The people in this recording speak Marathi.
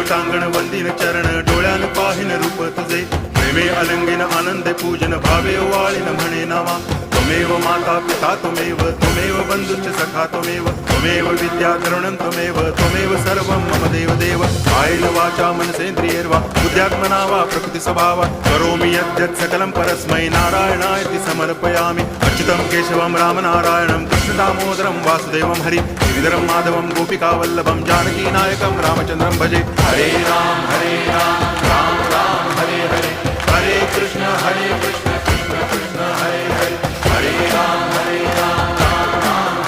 टांगण वंदिन चरण डोळ्यान पाहिन रूप तुझे प्रेमे अलंगिन आनंद पूजन भावे वाळीन म्हणे नावा त्वमेव माता पिता त्वमेव बंधुश्च सखा त्वमेव विद्या तरुणं त्वमेव सर्वं मम देव देव कायेन वाचा मनसेन्द्रियैर्वा बुद्ध्यात्मना वा प्रकृति स्वभावा करोमि यद्यत् सकलं परस्मै नारायणायति समर्पयामि अच्युतं केशवं रामनारायणं कृष्णदामोदरं वासुदेवं हरि गिरिधरं माधवं गोपिकावल्लभं जानकीनायकं रामचन्द्रं भजे हरे राम राम राम हरे हरे हरे कृष्ण